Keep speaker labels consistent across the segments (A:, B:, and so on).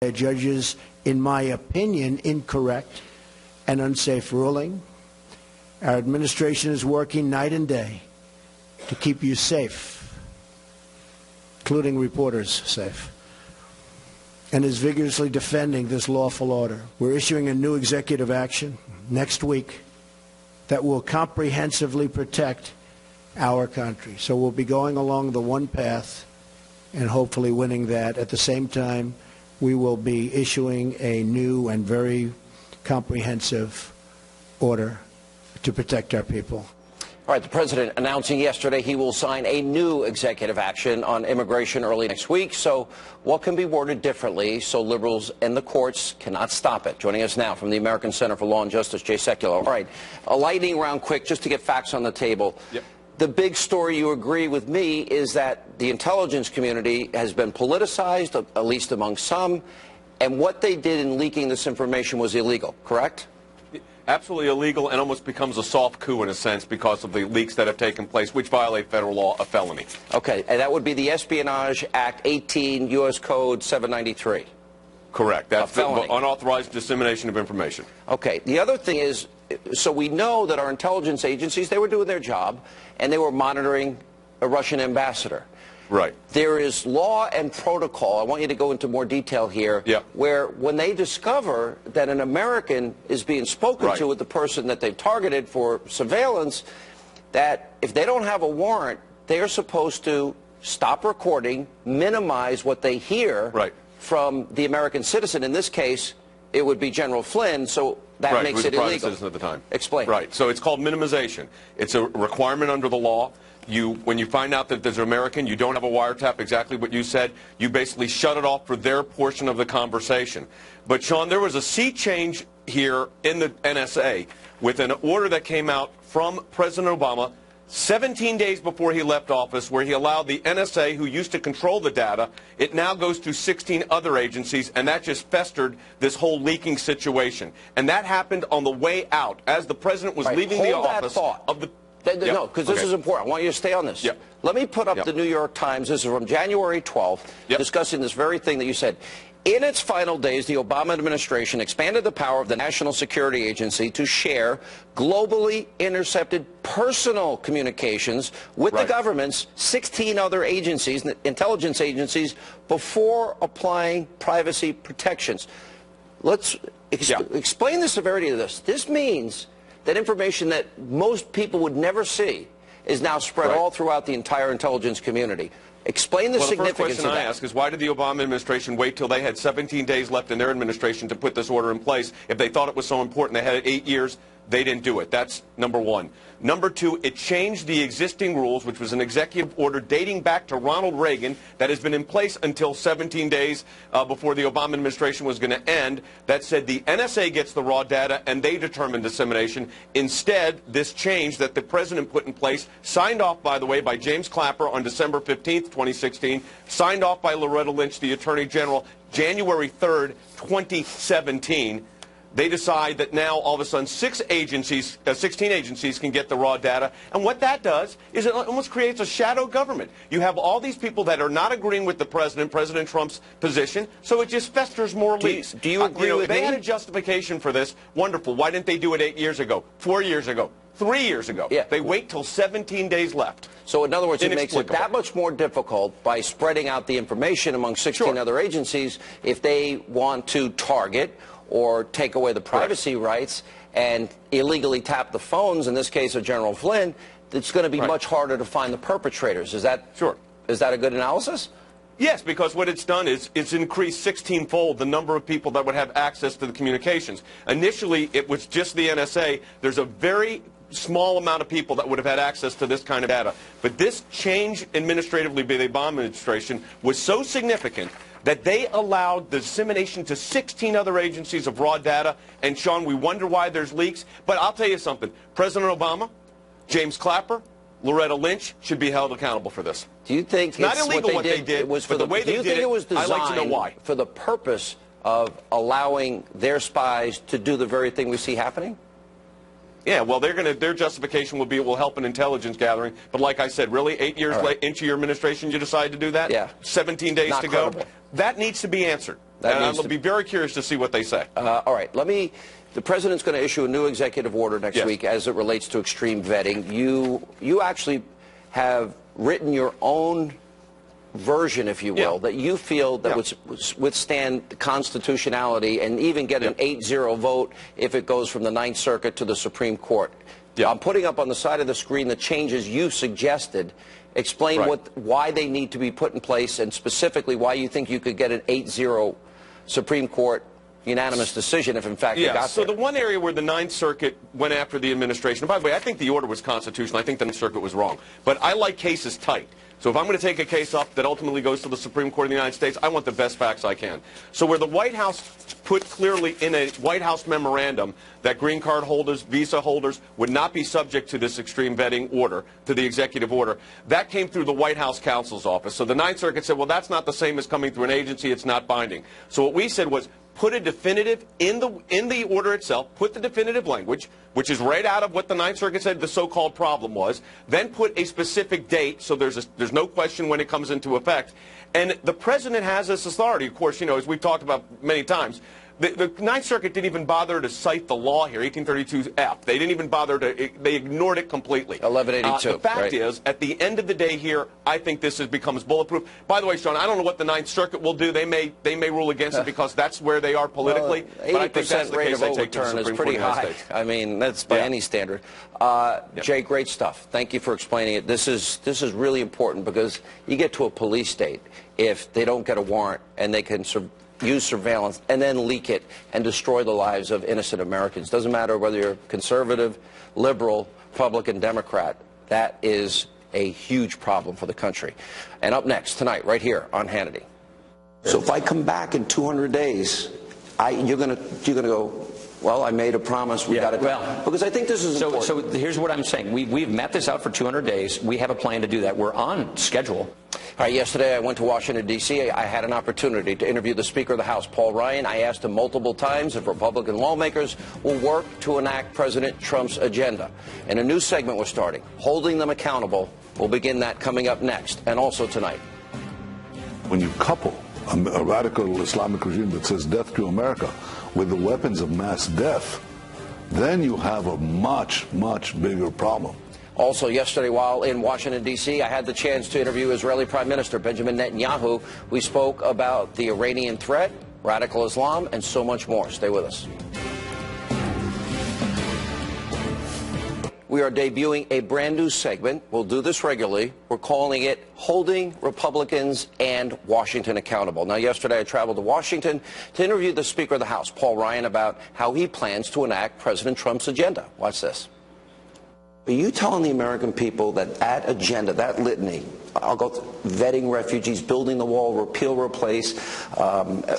A: The judge's, in my opinion, incorrect and unsafe ruling. Our administration is working night and day to keep you safe, including reporters safe, and is vigorously defending this lawful order. We're issuing a new executive action next week that will comprehensively protect our country. So we'll be going along the one path and hopefully winning that. At the same time, we will be issuing a new and very comprehensive order to protect our people.
B: All right, the president announcing yesterday he will sign a new executive action on immigration early next week. So what can be worded differently so liberals and the courts cannot stop it? Joining us now from the American Center for Law and Justice, Jay Sekulow. All right, a lightning round quick just to get facts on the table.
C: Yep.
B: The big story, you agree with me, is that the intelligence community has been politicized, at least among some, and what they did in leaking this information was illegal, correct?
C: Absolutely illegal, and almost becomes a soft coup in a sense because of the leaks that have taken place, which violate federal law, a felony.
B: Okay, and that would be the Espionage Act 18, U.S. Code 793.
C: Correct. That's the
B: felony.
C: Unauthorized dissemination of information.
B: Okay, the other thing is, so we know that our intelligence agencies, they were doing their job, and they were monitoring a Russian ambassador.
C: Right.
B: There is law and protocol, I want you to go into more detail here, where when they discover that an American is being spoken to with the person that they've targeted for surveillance, that if they don't have a warrant, they are supposed to stop recording, minimize what they hear from the American citizen. In this case, it would be General Flynn, so that makes it illegal.
C: Private citizen at the time.
B: Explain.
C: Right. So it's called minimization. It's a requirement under the law. When you find out that there's an American, you don't have a wiretap, exactly what you said, you basically shut it off for their portion of the conversation. But, Sean, there was a sea change here in the NSA with an order that came out from President Obama 17 days before he left office, where he allowed the NSA, who used to control the data, it now goes to 16 other agencies, and that just festered this whole leaking situation. And that happened on the way out, as the president was leaving the office of the...
B: No, because this is important. I want you to stay on this. Let me put up the New York Times. This is from January 12th, discussing this very thing that you said. In its final days, the Obama administration expanded the power of the National Security Agency to share globally intercepted personal communications with the government's 16 other agencies, intelligence agencies, before applying privacy protections. Let's explain the severity of this. This means that information that most people would never see is now spread all throughout the entire intelligence community. Explain the significance of that.
C: The first question I ask is, why did the Obama administration wait till they had 17 days left in their administration to put this order in place? If they thought it was so important, they had it 8 years, they didn't do it. That's number one. Number two, it changed the existing rules, which was an executive order dating back to Ronald Reagan that has been in place until 17 days before the Obama administration was going to end, that said the NSA gets the raw data and they determine dissemination. Instead, this change that the president put in place, signed off, by the way, by James Clapper on December 15th, 2016, signed off by Loretta Lynch, the Attorney General, January 3rd, 2017. They decide that now, all of a sudden, 16 agencies can get the raw data. And what that does is it almost creates a shadow government. You have all these people that are not agreeing with the president, President Trump's position, so it just festers more leaks.
B: Do you agree with me?
C: They had a justification for this. Wonderful. Why didn't they do it 8 years ago, 4 years ago, 3 years ago? They wait till 17 days left.
B: So, in other words, it makes it that much more difficult by spreading out the information among 16 other agencies if they want to target or take away the privacy rights and illegally tap the phones, in this case of General Flynn. It's going to be much harder to find the perpetrators. Is that is that a good analysis?
C: Yes, because what it's done is it's increased 16-fold the number of people that would have access to the communications. Initially, it was just the NSA. There's a very small amount of people that would have had access to this kind of data. But this change administratively by the Obama administration was so significant that they allowed the dissemination to 16 other agencies of raw data. And, Sean, we wonder why there's leaks. But I'll tell you something. President Obama, James Clapper, Loretta Lynch should be held accountable for this.
B: Do you think
C: it's not illegal what they did, but the way they did it, I'd like to know why.
B: For the purpose of allowing their spies to do the very thing we see happening?
C: Yeah, well, their justification will be it will help in intelligence gathering. But like I said, really, 8 years into your administration, you decide to do that? 17 days to go? That needs to be answered. And I'll be very curious to see what they say.
B: All right, the president's going to issue a new executive order next week as it relates to extreme vetting. You actually have written your own version, if you will, that you feel that would withstand constitutionality and even get an 8-0 vote if it goes from the Ninth Circuit to the Supreme Court. I'm putting up on the side of the screen the changes you suggested. Explain why they need to be put in place, and specifically why you think you could get an 8-0 Supreme Court unanimous decision if, in fact, it got there.
C: So the one area where the Ninth Circuit went after the administration, and by the way, I think the order was constitutional. I think the Ninth Circuit was wrong. But I like cases tight. So if I'm going to take a case up that ultimately goes to the Supreme Court of the United States, I want the best facts I can. So where the White House put clearly in a White House memorandum that green card holders, visa holders would not be subject to this extreme vetting order, to the executive order, that came through the White House counsel's office. So the Ninth Circuit said, well, that's not the same as coming through an agency. It's not binding. So what we said was, put a definitive in the order itself, put the definitive language, which is right out of what the Ninth Circuit said the so-called problem was, then put a specific date so there's no question when it comes into effect. And the president has this authority, of course, as we've talked about many times. The Ninth Circuit didn't even bother to cite the law here, 1832F. They didn't even bother to, they ignored it completely.
B: 1182.
C: The fact is, at the end of the day here, I think this becomes bulletproof. By the way, Sean, I don't know what the Ninth Circuit will do. They may rule against it because that's where they are politically.
B: Well, 80% rate of overturn is pretty high. I mean, that's by any standard. Jay, great stuff. Thank you for explaining it. This is really important because you get to a police state if they don't get a warrant and they can use surveillance and then leak it and destroy the lives of innocent Americans. Doesn't matter whether you're conservative, liberal, Republican, Democrat. That is a huge problem for the country. And up next tonight, right here on Hannity. So if I come back in 200 days, you're gonna go, well, I made a promise. We got to because I think this is important.
D: So here's what I'm saying. We've mapped this out for 200 days. We have a plan to do that. We're on schedule.
B: All right, yesterday I went to Washington, D.C. I had an opportunity to interview the Speaker of the House, Paul Ryan. I asked him multiple times if Republican lawmakers will work to enact President Trump's agenda. And a new segment we're starting, Holding Them Accountable. We'll begin that coming up next, and also tonight.
E: When you couple a radical Islamic regime that says death to America with the weapons of mass death, then you have a much, much bigger problem.
B: Also yesterday, while in Washington, D.C., I had the chance to interview Israeli Prime Minister Benjamin Netanyahu. We spoke about the Iranian threat, radical Islam, and so much more. Stay with us. We are debuting a brand new segment. We'll do this regularly. We're calling it Holding Republicans and Washington Accountable. Now, yesterday I traveled to Washington to interview the Speaker of the House, Paul Ryan, about how he plans to enact President Trump's agenda. Watch this. Are you telling the American people that agenda, that litany, I'll go vetting refugees, building the wall, repeal, replace,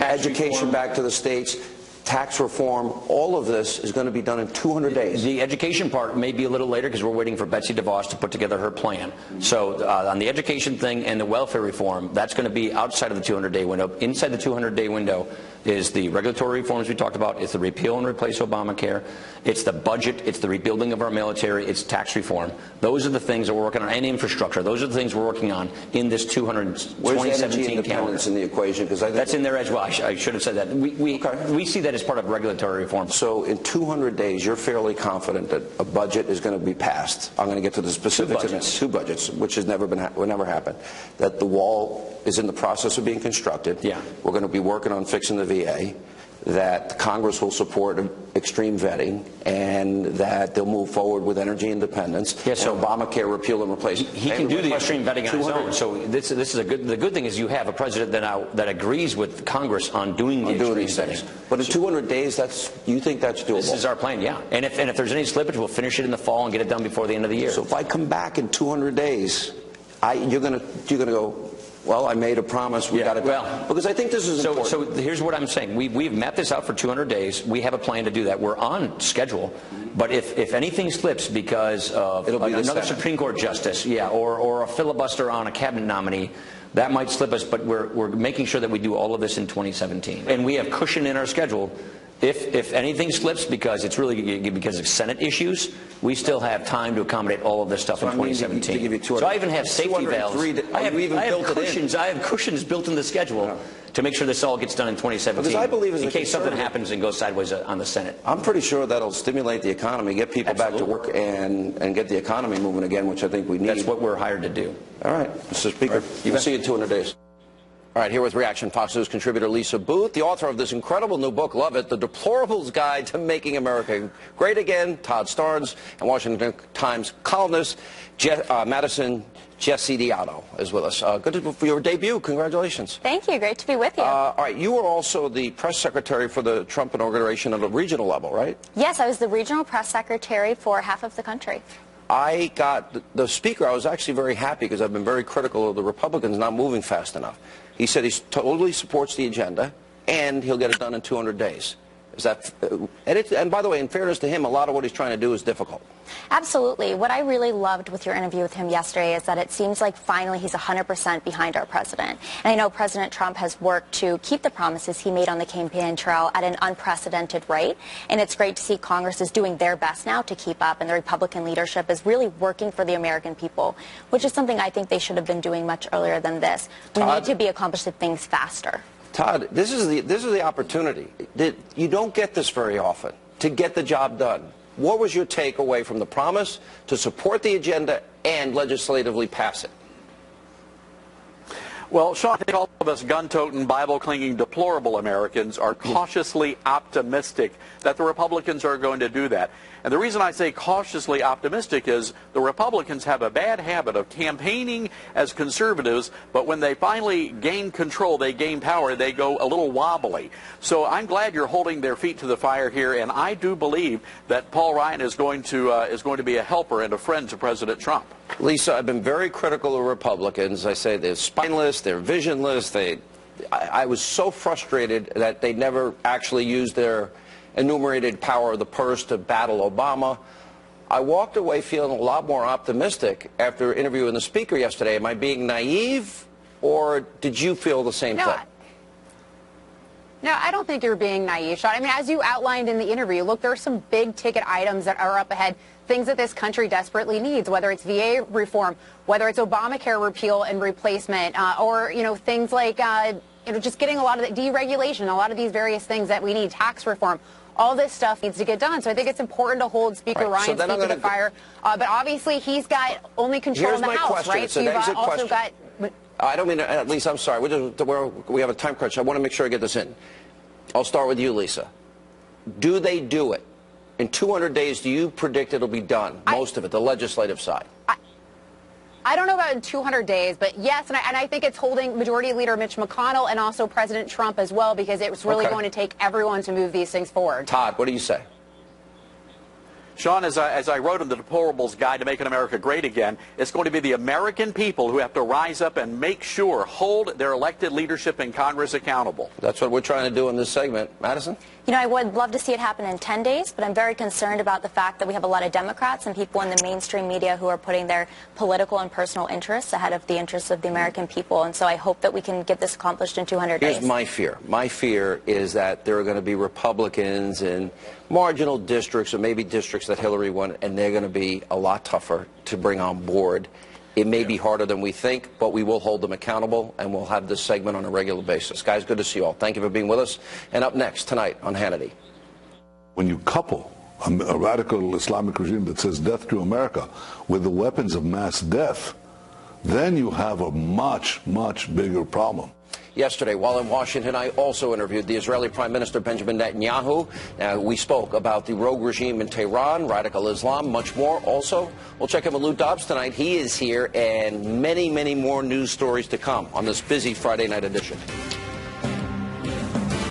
B: education back to the states, tax reform, all of this is going to be done in 200 days.
D: The education part may be a little later because we're waiting for Betsy DeVos to put together her plan. So on the education thing and the welfare reform, that's going to be outside of the 200-day window. Inside the 200-day window is the regulatory reforms we talked about. It's the repeal and replace Obamacare. It's the budget. It's the rebuilding of our military. It's tax reform. Those are the things that we're working on, and infrastructure. Those are the things we're working on in this 2017 calendar.
B: In the equation? Because
D: that's in there as well. I should have said that. We see that as part of regulatory reform.
B: So in 200 days, you're fairly confident that a budget is going to be passed. I'm going to get to the specifics of it. Two budgets, which has never happened. That the wall is in the process of being constructed.
D: Yeah.
B: We're going to be working on fixing the VA. That Congress will support extreme vetting, and that they'll move forward with energy independence.
D: Yes,
B: and Obamacare repeal and replace.
D: He can do the extreme vetting on his own. So this is a good. The good thing is you have a president that agrees with Congress on doing the extreme vetting.
B: But in 200 days, you think that's doable?
D: This is our plan, yeah. And if there's any slippage, we'll finish it in the fall and get it done before the end of the year.
B: So if I come back in 200 days, you're gonna go, well, I made a promise. We got to because I think this is important.
D: So here's what I'm saying. We've mapped this out for 200 days. We have a plan to do that. We're on schedule. But if anything slips because of another Supreme Court justice, or a filibuster on a cabinet nominee, that might slip us. But we're making sure that we do all of this in 2017, and we have cushion in our schedule. If anything slips because it's really because of Senate issues, we still have time to accommodate all of this stuff in 2017. So I even have safety valves. I have cushions built in the schedule to make sure this all gets done in 2017.
B: Because I believe
D: in case something happens and goes sideways on the Senate.
B: I'm pretty sure that'll stimulate the economy, get people back to work, and get the economy moving again, which I think we need.
D: That's what we're hired to do.
B: All right, Mr. Speaker, we'll see you in 200 days. All right, here with Reaction, Fox News contributor Lisa Booth, the author of this incredible new book, love it, The Deplorables Guide to Making America Great Again, Todd Starnes, and Washington Times columnist Madison Jessidiano is with us. Good for your debut. Congratulations.
F: Thank you. Great to be with you.
B: All right, you were also the press secretary for the Trump inauguration at a regional level, right?
F: Yes, I was the regional press secretary for half of the country.
B: I got the speaker. I was actually very happy because I've been very critical of the Republicans not moving fast enough. He said he totally supports the agenda, and he'll get it done in 200 days. Is that, and by the way, in fairness to him, a lot of what he's trying to do is difficult.
F: Absolutely. What I really loved with your interview with him yesterday is that it seems like finally he's 100% behind our president. And I know President Trump has worked to keep the promises he made on the campaign trail at an unprecedented rate. And it's great to see Congress is doing their best now to keep up, and the Republican leadership is really working for the American people, which is something I think they should have been doing much earlier than this. We need to be accomplishing things faster.
B: Todd, this is the opportunity. You don't get this very often to get the job done. What was your takeaway from the promise to support the agenda and legislatively pass it?
G: Well, Sean, I think all of us gun-toting, Bible-clinging, deplorable Americans are cautiously optimistic that the Republicans are going to do that. And the reason I say cautiously optimistic is the Republicans have a bad habit of campaigning as conservatives, but when they finally gain control, they gain power, they go a little wobbly. So I'm glad you're holding their feet to the fire here, and I do believe that Paul Ryan is going to be a helper and a friend to President Trump.
B: Lisa, I've been very critical of Republicans. I say they're spineless, they're visionless. I was so frustrated that they never actually used their enumerated power of the purse to battle Obama. I walked away feeling a lot more optimistic after interviewing the speaker yesterday. Am I being naive, or did you feel the same thing?
H: No, I don't think you're being naive, Sean. I mean, as you outlined in the interview, look, there are some big ticket items that are up ahead, things that this country desperately needs, whether it's VA reform, whether it's Obamacare repeal and replacement, or, things like, just getting a lot of the deregulation, a lot of these various things that we need, tax reform. All this stuff needs to get done. So I think it's important to hold Speaker Ryan's feet to the fire. But obviously, he's got only control in the House, right?
B: So you've also got... I don't mean to, at least I'm sorry. We have a time crunch. I want to make sure I get this in. I'll start with you, Lisa. Do they do it? In 200 days, do you predict it'll be done, most of it, the legislative side?
H: I don't know about in 200 days, but yes, and I think it's holding Majority Leader Mitch McConnell and also President Trump as well, because it's really going to take everyone to move these things forward.
B: Todd, what do you say?
G: Sean, as I wrote in the Deplorables Guide to Making America Great Again, it's going to be the American people who have to rise up and make sure, hold their elected leadership in Congress accountable.
B: That's what we're trying to do in this segment. Madison?
F: I would love to see it happen in 10 days, but I'm very concerned about the fact that we have a lot of Democrats and people in the mainstream media who are putting their political and personal interests ahead of the interests of the American people. And so I hope that we can get this accomplished in 200 days.
B: Here's my fear. My fear is that there are going to be Republicans in marginal districts or maybe districts that Hillary won, and they're going to be a lot tougher to bring on board. It may be harder than we think, but we will hold them accountable, and we'll have this segment on a regular basis. Guys, good to see you all. Thank you for being with us. And up next tonight on Hannity.
E: When you couple a radical Islamic regime that says death to America with the weapons of mass death, then you have a much, much bigger problem.
B: Yesterday, while in Washington, I also interviewed the Israeli Prime Minister Benjamin Netanyahu. We spoke about the rogue regime in Tehran, radical Islam, much more. Also, we'll check in with Lou Dobbs tonight. He is here, and many, many more news stories to come on this busy Friday night edition.